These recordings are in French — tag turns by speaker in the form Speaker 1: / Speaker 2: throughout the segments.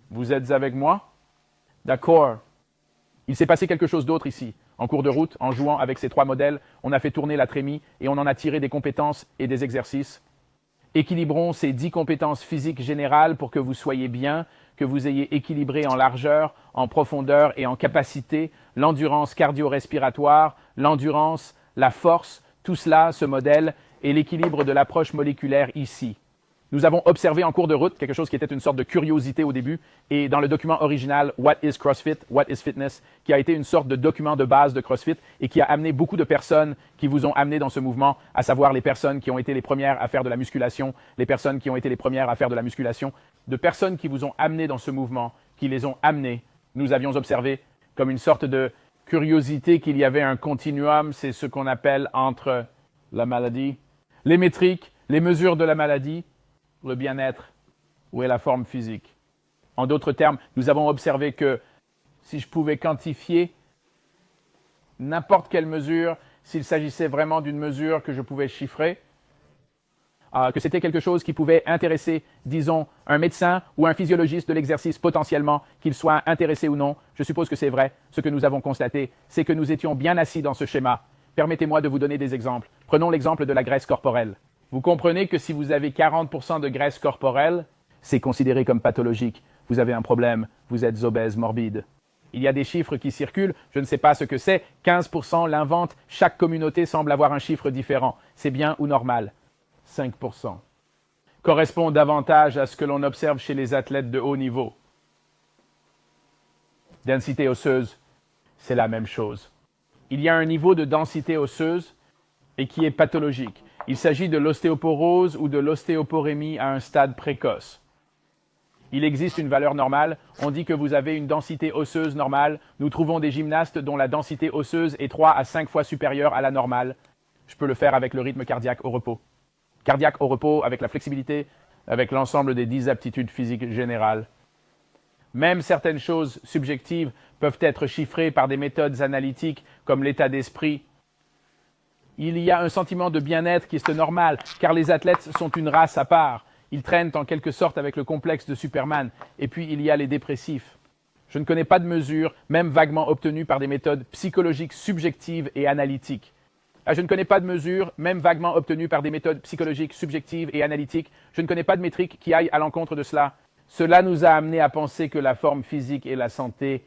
Speaker 1: Vous êtes avec moi? D'accord. Il s'est passé quelque chose d'autre ici. En cours de route, en jouant avec ces trois modèles, on a fait tourner la trémie et on en a tiré des compétences et des exercices. Équilibrons ces 10 compétences physiques générales pour que vous soyez bien, que vous ayez équilibré en largeur, en profondeur et en capacité, l'endurance cardio-respiratoire, l'endurance, la force, tout cela, ce modèle, et l'équilibre de l'approche moléculaire ici. Nous avons observé en cours de route quelque chose qui était une sorte de curiosité au début, et dans le document original What is CrossFit? What is Fitness? Qui a été une sorte de document de base de CrossFit et qui a amené beaucoup de personnes qui vous ont amené dans ce mouvement, à savoir les personnes qui ont été les premières à faire de la musculation, les personnes qui ont été les premières à faire de la musculation, de personnes qui vous ont amené dans ce mouvement, qui les ont amenés. Nous avions observé comme une sorte de curiosité qu'il y avait un continuum, c'est ce qu'on appelle entre la maladie, les métriques, les mesures de la maladie, le bien-être, où est la forme physique. En d'autres termes, nous avons observé que si je pouvais quantifier n'importe quelle mesure, s'il s'agissait vraiment d'une mesure que je pouvais chiffrer, que c'était quelque chose qui pouvait intéresser, disons, un médecin ou un physiologiste de l'exercice potentiellement, qu'il soit intéressé ou non, je suppose que c'est vrai. Ce que nous avons constaté, c'est que nous étions bien assis dans ce schéma. Permettez-moi de vous donner des exemples. Prenons l'exemple de la graisse corporelle. Vous comprenez que si vous avez 40% de graisse corporelle, c'est considéré comme pathologique. Vous avez un problème, vous êtes obèse morbide. Il y a des chiffres qui circulent, je ne sais pas ce que c'est, 15% l'inventent, chaque communauté semble avoir un chiffre différent. C'est bien ou normal? 5% correspond davantage à ce que l'on observe chez les athlètes de haut niveau. Densité osseuse, c'est la même chose. Il y a un niveau de densité osseuse et qui est pathologique. Il s'agit de l'ostéoporose ou de l'ostéoporémie à un stade précoce. Il existe une valeur normale. On dit que vous avez une densité osseuse normale. Nous trouvons des gymnastes dont la densité osseuse est 3 à 5 fois supérieure à la normale. Je peux le faire avec le rythme cardiaque au repos. Cardiaque au repos, avec la flexibilité, avec l'ensemble des 10 aptitudes physiques générales. Même certaines choses subjectives peuvent être chiffrées par des méthodes analytiques comme l'état d'esprit. Il y a un sentiment de bien-être qui est normal, car les athlètes sont une race à part. Ils traînent en quelque sorte avec le complexe de Superman. Et puis, il y a les dépressifs. Je ne connais pas de mesures, même vaguement obtenues par des méthodes psychologiques subjectives et analytiques. Je ne connais pas de mesures, même vaguement obtenues par des méthodes psychologiques subjectives et analytiques. Je ne connais pas de métriques qui aillent à l'encontre de cela. Cela nous a amené à penser que la forme physique et la santé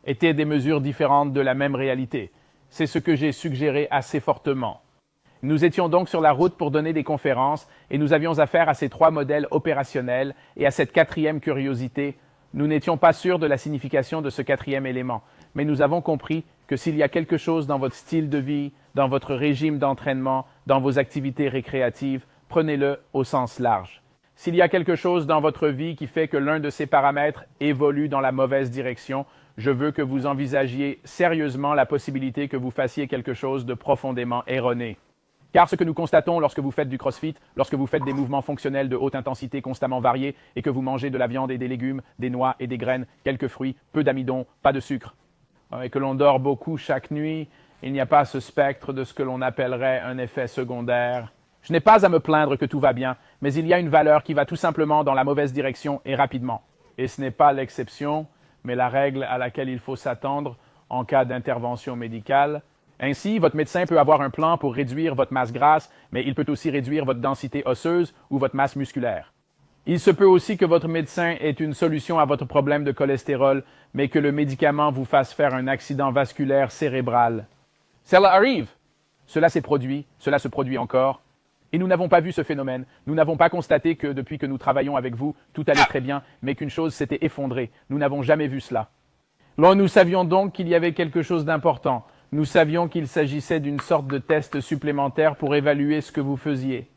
Speaker 1: étaient des mesures différentes de la même réalité. C'est ce que j'ai suggéré assez fortement. Nous étions donc sur la route pour donner des conférences et nous avions affaire à ces trois modèles opérationnels et à cette quatrième curiosité. Nous n'étions pas sûrs de la signification de ce quatrième élément, mais nous avons compris que s'il y a quelque chose dans votre style de vie, dans votre régime d'entraînement, dans vos activités récréatives, prenez-le au sens large. S'il y a quelque chose dans votre vie qui fait que l'un de ces paramètres évolue dans la mauvaise direction, je veux que vous envisagiez sérieusement la possibilité que vous fassiez quelque chose de profondément erroné. Car ce que nous constatons lorsque vous faites du CrossFit, lorsque vous faites des mouvements fonctionnels de haute intensité constamment variés et que vous mangez de la viande et des légumes, des noix et des graines, quelques fruits, peu d'amidon, pas de sucre, et que l'on dort beaucoup chaque nuit, il n'y a pas ce spectre de ce que l'on appellerait un effet secondaire. Je n'ai pas à me plaindre que tout va bien, mais il y a une valeur qui va tout simplement dans la mauvaise direction et rapidement. Et ce n'est pas l'exception, mais la règle à laquelle il faut s'attendre en cas d'intervention médicale. Ainsi, votre médecin peut avoir un plan pour réduire votre masse grasse, mais il peut aussi réduire votre densité osseuse ou votre masse musculaire. Il se peut aussi que votre médecin ait une solution à votre problème de cholestérol, mais que le médicament vous fasse faire un accident vasculaire cérébral. Cela arrive. Cela s'est produit, cela se produit encore. Et nous n'avons pas vu ce phénomène. Nous n'avons pas constaté que depuis que nous travaillons avec vous, tout allait très bien, mais qu'une chose s'était effondrée. Nous n'avons jamais vu cela. Là, nous savions donc qu'il y avait quelque chose d'important. Nous savions qu'il s'agissait d'une sorte de test supplémentaire pour évaluer ce que vous faisiez.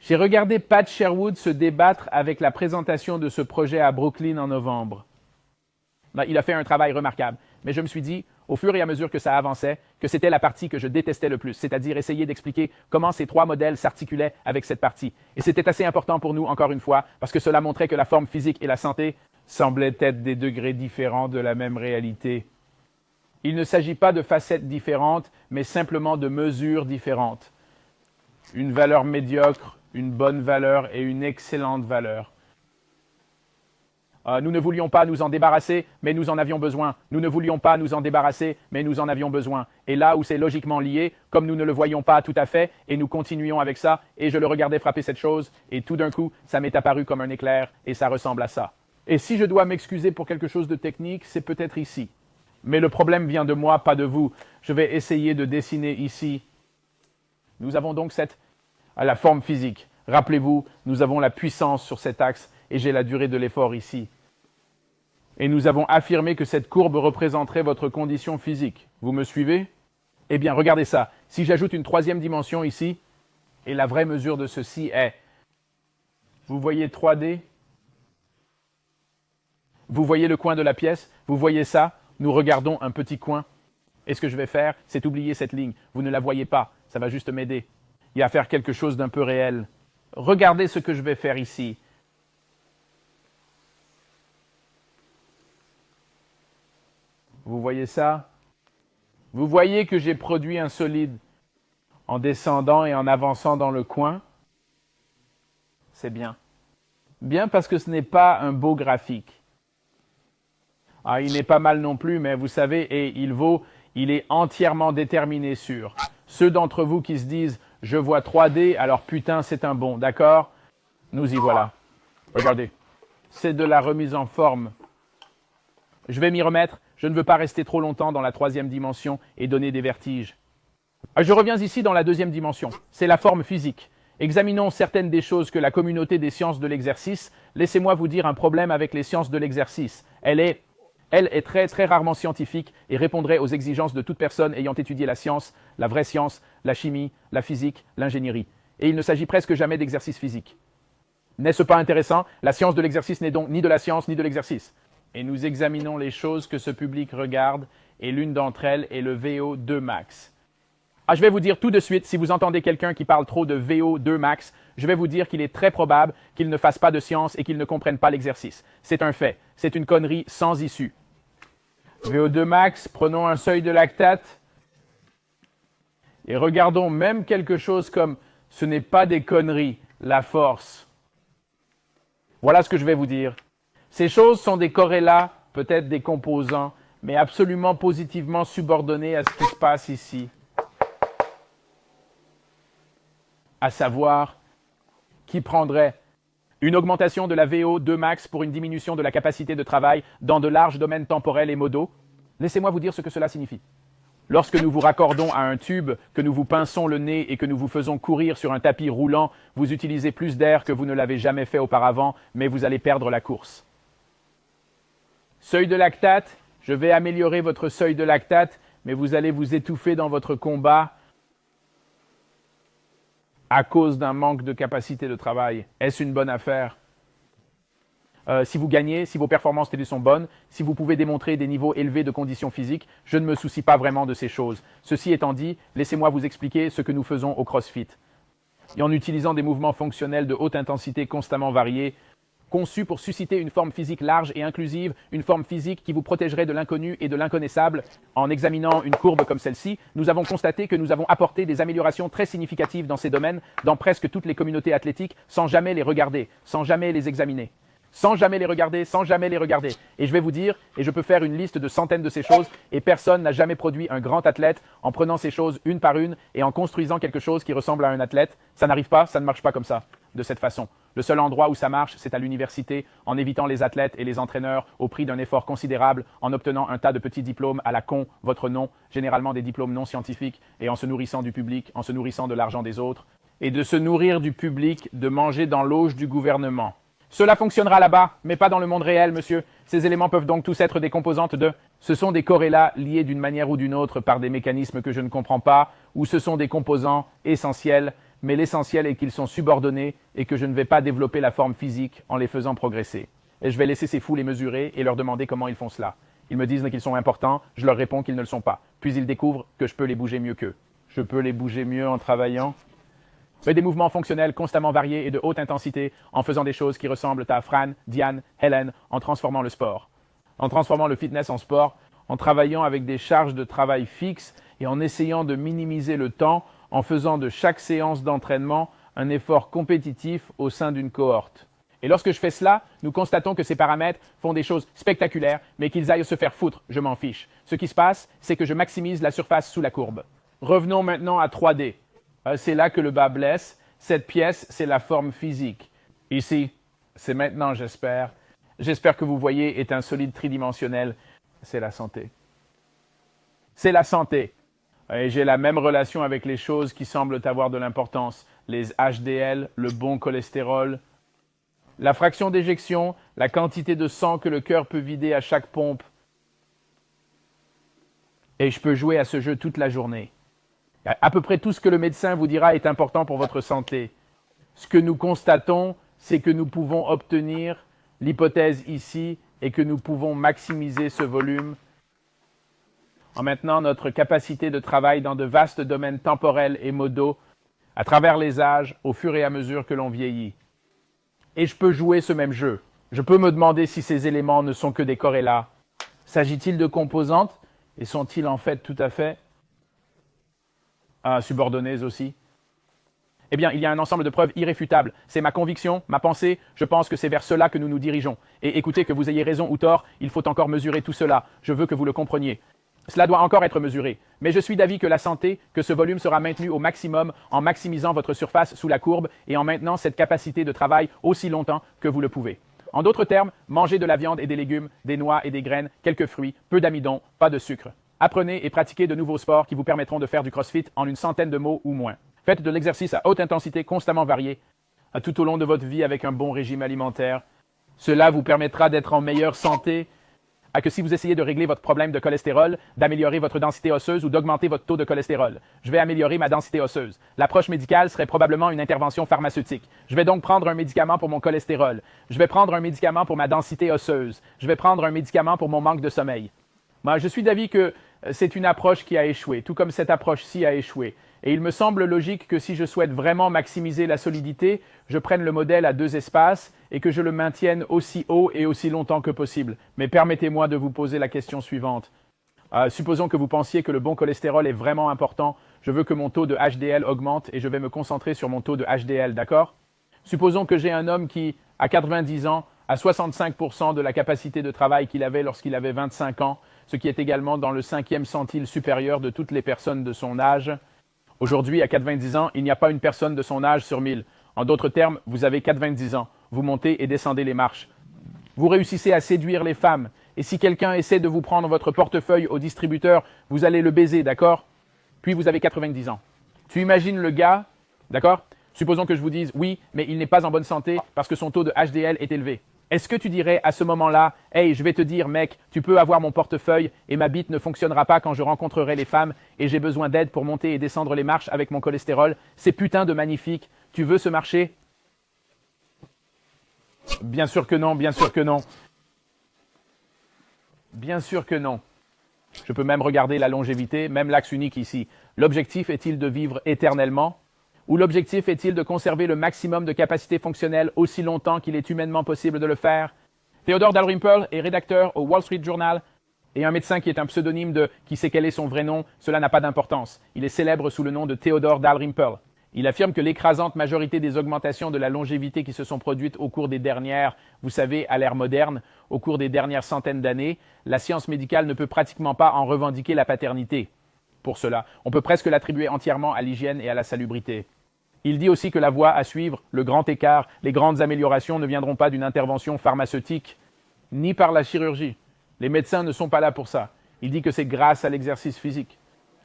Speaker 1: J'ai regardé Pat Sherwood se débattre avec la présentation de ce projet à Brooklyn en novembre. Il a fait un travail remarquable, mais je me suis dit, au fur et à mesure que ça avançait, que c'était la partie que je détestais le plus, c'est-à-dire essayer d'expliquer comment ces trois modèles s'articulaient avec cette partie. Et c'était assez important pour nous, encore une fois, parce que cela montrait que la forme physique et la santé semblaient être des degrés différents de la même réalité. Il ne s'agit pas de facettes différentes, mais simplement de mesures différentes. Une valeur médiocre, une bonne valeur et une excellente valeur. Nous ne voulions pas nous en débarrasser, mais nous en avions besoin. Nous ne voulions pas nous en débarrasser, mais nous en avions besoin. Et là où c'est logiquement lié, comme nous ne le voyions pas tout à fait, et nous continuions avec ça, et je le regardais frapper cette chose, et tout d'un coup, ça m'est apparu comme un éclair, et ça ressemble à ça. Et si je dois m'excuser pour quelque chose de technique, c'est peut-être ici. Mais le problème vient de moi, pas de vous. Je vais essayer de dessiner ici. Nous avons donc la forme physique. Rappelez-vous, nous avons la puissance sur cet axe, et j'ai la durée de l'effort ici. Et nous avons affirmé que cette courbe représenterait votre condition physique. Vous me suivez? Eh bien, regardez ça. Si j'ajoute une troisième dimension ici, et la vraie mesure de ceci est, vous voyez 3D? Vous voyez le coin de la pièce? Vous voyez ça? Nous regardons un petit coin. Et ce que je vais faire, c'est oublier cette ligne. Vous ne la voyez pas, ça va juste m'aider. Il y a à faire quelque chose d'un peu réel. Regardez ce que je vais faire ici. Vous voyez ça? Vous voyez que j'ai produit un solide en descendant et en avançant dans le coin? C'est bien. Bien parce que ce n'est pas un beau graphique. Il n'est pas mal non plus, mais vous savez, et il est entièrement déterminé sur ceux d'entre vous qui se disent « je vois 3D, alors putain, c'est un bon », d'accord? Nous y voilà. Regardez. C'est de la remise en forme. Je vais m'y remettre. Je ne veux pas rester trop longtemps dans la troisième dimension et donner des vertiges. Je reviens ici dans la deuxième dimension. C'est la forme physique. Examinons certaines des choses que la communauté des sciences de l'exercice. Laissez-moi vous dire un problème avec les sciences de l'exercice. Elle est très, très rarement scientifique et répondrait aux exigences de toute personne ayant étudié la science, la vraie science, la chimie, la physique, l'ingénierie. Et il ne s'agit presque jamais d'exercice physique. N'est-ce pas intéressant? La science de l'exercice n'est donc ni de la science ni de l'exercice. Et nous examinons les choses que ce public regarde, et l'une d'entre elles est le VO2 max. Je vais vous dire tout de suite, si vous entendez quelqu'un qui parle trop de VO2 max, je vais vous dire qu'il est très probable qu'il ne fasse pas de science et qu'il ne comprenne pas l'exercice. C'est un fait. C'est une connerie sans issue. VO2 max, prenons un seuil de lactate et regardons même quelque chose comme « ce n'est pas des conneries, la force ». Voilà ce que je vais vous dire. Ces choses sont des corrélats, peut-être des composants, mais absolument positivement subordonnés à ce qui se passe ici. À savoir, qui prendrait une augmentation de la VO2 max pour une diminution de la capacité de travail dans de larges domaines temporels et modaux? Laissez-moi vous dire ce que cela signifie. Lorsque nous vous raccordons à un tube, que nous vous pinçons le nez et que nous vous faisons courir sur un tapis roulant, vous utilisez plus d'air que vous ne l'avez jamais fait auparavant, mais vous allez perdre la course. Seuil de lactate, je vais améliorer votre seuil de lactate, mais vous allez vous étouffer dans votre combat à cause d'un manque de capacité de travail. Est-ce une bonne affaire? Si vous gagnez, si vos performances télé sont bonnes, si vous pouvez démontrer des niveaux élevés de conditions physiques, je ne me soucie pas vraiment de ces choses. Ceci étant dit, laissez-moi vous expliquer ce que nous faisons au CrossFit. Et en utilisant des mouvements fonctionnels de haute intensité constamment variés, conçus pour susciter une forme physique large et inclusive, une forme physique qui vous protégerait de l'inconnu et de l'inconnaissable. En examinant une courbe comme celle-ci, nous avons constaté que nous avons apporté des améliorations très significatives dans ces domaines, dans presque toutes les communautés athlétiques, sans jamais les regarder, sans jamais les examiner. Sans jamais les regarder, sans jamais les regarder. Et je vais vous dire, et je peux faire une liste de centaines de ces choses, et personne n'a jamais produit un grand athlète en prenant ces choses une par une et en construisant quelque chose qui ressemble à un athlète. Ça n'arrive pas, ça ne marche pas comme ça, de cette façon. Le seul endroit où ça marche, c'est à l'université, en évitant les athlètes et les entraîneurs au prix d'un effort considérable, en obtenant un tas de petits diplômes à la con, votre nom, généralement des diplômes non scientifiques, et en se nourrissant du public, en se nourrissant de l'argent des autres, et de se nourrir du public, de manger dans l'auge du gouvernement. Cela fonctionnera là-bas, mais pas dans le monde réel, monsieur. Ces éléments peuvent donc tous être des composantes de... Ce sont des corrélats liés d'une manière ou d'une autre par des mécanismes que je ne comprends pas, ou ce sont des composants essentiels, mais l'essentiel est qu'ils sont subordonnés et que je ne vais pas développer la forme physique en les faisant progresser. Et je vais laisser ces fous les mesurer et leur demander comment ils font cela. Ils me disent qu'ils sont importants, je leur réponds qu'ils ne le sont pas. Puis ils découvrent que je peux les bouger mieux qu'eux. Je peux les bouger mieux en travaillant. Des mouvements fonctionnels constamment variés et de haute intensité en faisant des choses qui ressemblent à Fran, Diane, Helen, en transformant le sport. En transformant le fitness en sport, en travaillant avec des charges de travail fixes et en essayant de minimiser le temps en faisant de chaque séance d'entraînement un effort compétitif au sein d'une cohorte. Et lorsque je fais cela, nous constatons que ces paramètres font des choses spectaculaires, mais qu'ils aillent se faire foutre, je m'en fiche. Ce qui se passe, c'est que je maximise la surface sous la courbe. Revenons maintenant à 3D. C'est là que le bas blesse. Cette pièce, c'est la forme physique. Ici, c'est maintenant, j'espère. J'espère que vous voyez, est un solide tridimensionnel. C'est la santé. C'est la santé. Et j'ai la même relation avec les choses qui semblent avoir de l'importance. Les HDL, le bon cholestérol, la fraction d'éjection, la quantité de sang que le cœur peut vider à chaque pompe. Et je peux jouer à ce jeu toute la journée. À peu près tout ce que le médecin vous dira est important pour votre santé. Ce que nous constatons, c'est que nous pouvons obtenir, l'hypothèse ici, est que nous pouvons maximiser ce volume en maintenant notre capacité de travail dans de vastes domaines temporels et modaux à travers les âges au fur et à mesure que l'on vieillit. Et je peux jouer ce même jeu. Je peux me demander si ces éléments ne sont que des corrélats. S'agit-il de composantes et sont-ils en fait tout à fait subordonnées aussi? Eh bien, il y a un ensemble de preuves irréfutables. C'est ma conviction, ma pensée, je pense que c'est vers cela que nous nous dirigeons. Et écoutez, que vous ayez raison ou tort, il faut encore mesurer tout cela. Je veux que vous le compreniez. Cela doit encore être mesuré. Mais je suis d'avis que la santé, que ce volume sera maintenu au maximum en maximisant votre surface sous la courbe et en maintenant cette capacité de travail aussi longtemps que vous le pouvez. En d'autres termes, mangez de la viande et des légumes, des noix et des graines, quelques fruits, peu d'amidon, pas de sucre. Apprenez et pratiquez de nouveaux sports qui vous permettront de faire du crossfit en une centaine de mots ou moins. Faites de l'exercice à haute intensité constamment varié, tout au long de votre vie avec un bon régime alimentaire. Cela vous permettra d'être en meilleure santé que si vous essayez de régler votre problème de cholestérol, d'améliorer votre densité osseuse ou d'augmenter votre taux de cholestérol. Je vais améliorer ma densité osseuse. L'approche médicale serait probablement une intervention pharmaceutique. Je vais donc prendre un médicament pour mon cholestérol. Je vais prendre un médicament pour ma densité osseuse. Je vais prendre un médicament pour mon manque de sommeil. Moi, je suis d'avis que c'est une approche qui a échoué, tout comme cette approche-ci a échoué. Et il me semble logique que si je souhaite vraiment maximiser la solidité, je prenne le modèle à 2 espaces et que je le maintienne aussi haut et aussi longtemps que possible. Mais permettez-moi de vous poser la question suivante. Supposons que vous pensiez que le bon cholestérol est vraiment important. Je veux que mon taux de HDL augmente et je vais me concentrer sur mon taux de HDL, d'accord? Supposons que j'ai un homme qui, à 90 ans, a 65% de la capacité de travail qu'il avait lorsqu'il avait 25 ans, ce qui est également dans le 5e centile supérieur de toutes les personnes de son âge. Aujourd'hui, à 90 ans, il n'y a pas une personne de son âge sur 1000. En d'autres termes, vous avez 90 ans. Vous montez et descendez les marches. Vous réussissez à séduire les femmes. Et si quelqu'un essaie de vous prendre votre portefeuille au distributeur, vous allez le baiser, d'accord? Puis vous avez 90 ans. Tu imagines le gars, d'accord? Supposons que je vous dise, oui, mais il n'est pas en bonne santé parce que son taux de HDL est élevé. Est-ce que tu dirais à ce moment-là, « Hey, je vais te dire, mec, tu peux avoir mon portefeuille et ma bite ne fonctionnera pas quand je rencontrerai les femmes et j'ai besoin d'aide pour monter et descendre les marches avec mon cholestérol. C'est putain de magnifique. Tu veux ce marché ?» Bien sûr que non, bien sûr que non. Bien sûr que non. Je peux même regarder la longévité, même l'axe unique ici. L'objectif est-il de vivre éternellement? Ou l'objectif est-il de conserver le maximum de capacité fonctionnelle aussi longtemps qu'il est humainement possible de le faire? Theodore Dalrymple est rédacteur au Wall Street Journal et un médecin qui est un pseudonyme de qui sait quel est son vrai nom, cela n'a pas d'importance. Il est célèbre sous le nom de Theodore Dalrymple. Il affirme que l'écrasante majorité des augmentations de la longévité qui se sont produites au cours des dernières, vous savez, à l'ère moderne, au cours des dernières centaines d'années, la science médicale ne peut pratiquement pas en revendiquer la paternité. Pour cela, on peut presque l'attribuer entièrement à l'hygiène et à la salubrité. Il dit aussi que la voie à suivre, le grand écart, les grandes améliorations ne viendront pas d'une intervention pharmaceutique, ni par la chirurgie. Les médecins ne sont pas là pour ça. Il dit que c'est grâce à l'exercice physique.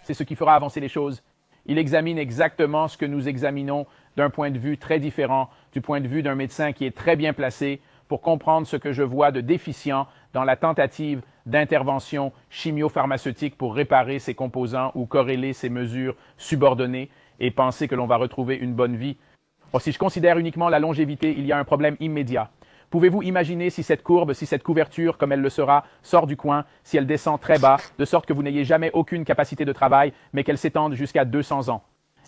Speaker 1: C'est ce qui fera avancer les choses. Il examine exactement ce que nous examinons d'un point de vue très différent du point de vue d'un médecin qui est très bien placé pour comprendre ce que je vois de déficient dans la tentative d'intervention chimio-pharmaceutique pour réparer ces composants ou corréler ces mesures subordonnées et penser que l'on va retrouver une bonne vie. Or, si je considère uniquement la longévité, il y a un problème immédiat. Pouvez-vous imaginer si cette courbe, si cette couverture, comme elle le sera, sort du coin, si elle descend très bas, de sorte que vous n'ayez jamais aucune capacité de travail, mais qu'elle s'étende jusqu'à 200 ans?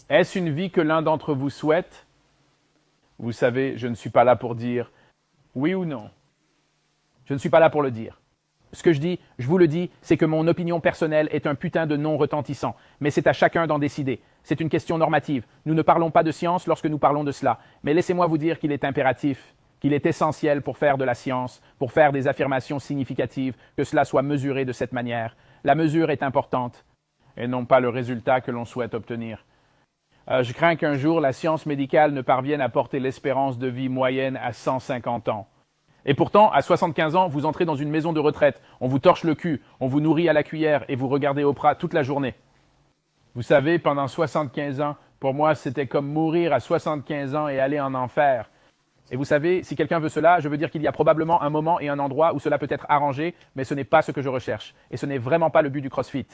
Speaker 1: Est-ce une vie que l'un d'entre vous souhaite? Vous savez, je ne suis pas là pour dire oui ou non. Je ne suis pas là pour le dire. Ce que je dis, je vous le dis, c'est que mon opinion personnelle est un putain de non retentissant. Mais c'est à chacun d'en décider. C'est une question normative. Nous ne parlons pas de science lorsque nous parlons de cela. Mais laissez-moi vous dire qu'il est impératif, qu'il est essentiel pour faire de la science, pour faire des affirmations significatives, que cela soit mesuré de cette manière. La mesure est importante, et non pas le résultat que l'on souhaite obtenir. Je crains qu'un jour, la science médicale ne parvienne à porter l'espérance de vie moyenne à 150 ans. Et pourtant, à 75 ans, vous entrez dans une maison de retraite, on vous torche le cul, on vous nourrit à la cuillère et vous regardez Oprah toute la journée. Vous savez, pendant 75 ans, pour moi, c'était comme mourir à 75 ans et aller en enfer. Et vous savez, si quelqu'un veut cela, je veux dire qu'il y a probablement un moment et un endroit où cela peut être arrangé, mais ce n'est pas ce que je recherche. Et ce n'est vraiment pas le but du CrossFit.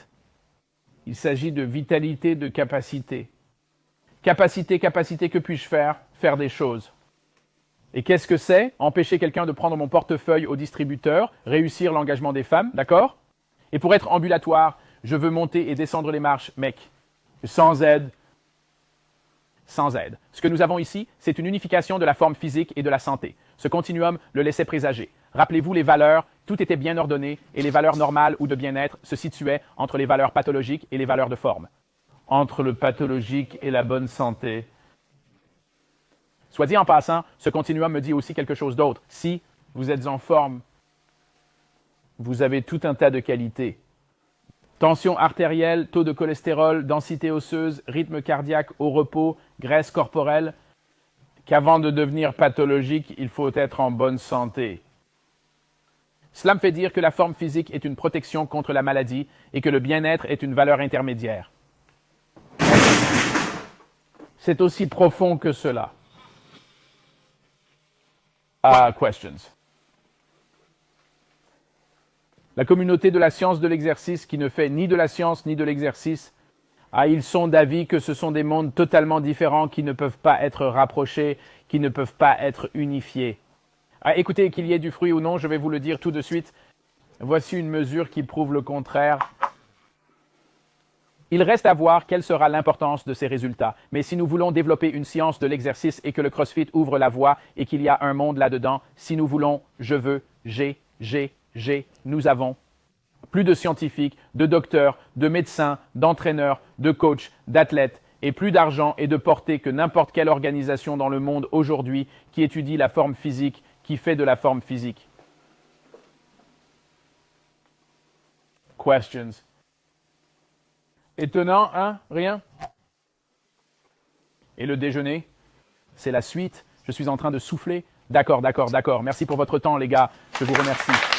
Speaker 1: Il s'agit de vitalité, de capacité. Capacité, que puis-je faire? Faire des choses. Et qu'est-ce que c'est? Empêcher quelqu'un de prendre mon portefeuille au distributeur, réussir l'engagement des femmes, d'accord? Et pour être ambulatoire, je veux monter et descendre les marches, mec, sans aide. Sans aide. Ce que nous avons ici, c'est une unification de la forme physique et de la santé. Ce continuum le laissait présager. Rappelez-vous les valeurs, tout était bien ordonné et les valeurs normales ou de bien-être se situaient entre les valeurs pathologiques et les valeurs de forme. Entre le pathologique et la bonne santé. Soit dit en passant, ce continuum me dit aussi quelque chose d'autre. Si vous êtes en forme, vous avez tout un tas de qualités. Tension artérielle, taux de cholestérol, densité osseuse, rythme cardiaque au repos, graisse corporelle, qu'avant de devenir pathologique, il faut être en bonne santé. Cela me fait dire que la forme physique est une protection contre la maladie et que le bien-être est une valeur intermédiaire. C'est aussi profond que cela. Questions. La communauté de la science de l'exercice qui ne fait ni de la science ni de l'exercice, ils sont d'avis que ce sont des mondes totalement différents qui ne peuvent pas être rapprochés, qui ne peuvent pas être unifiés. Écoutez, qu'il y ait du fruit ou non, je vais vous le dire tout de suite. Voici une mesure qui prouve le contraire. Il reste à voir quelle sera l'importance de ces résultats. Mais si nous voulons développer une science de l'exercice et que le CrossFit ouvre la voie et qu'il y a un monde là-dedans, si nous voulons, je veux, nous avons plus de scientifiques, de docteurs, de médecins, d'entraîneurs, de coachs, d'athlètes et plus d'argent et de portée que n'importe quelle organisation dans le monde aujourd'hui qui étudie la forme physique, qui fait de la forme physique. Questions? Étonnant, hein? Rien? Et le déjeuner? C'est la suite. Je suis en train de souffler. D'accord. Merci pour votre temps, les gars. Je vous remercie.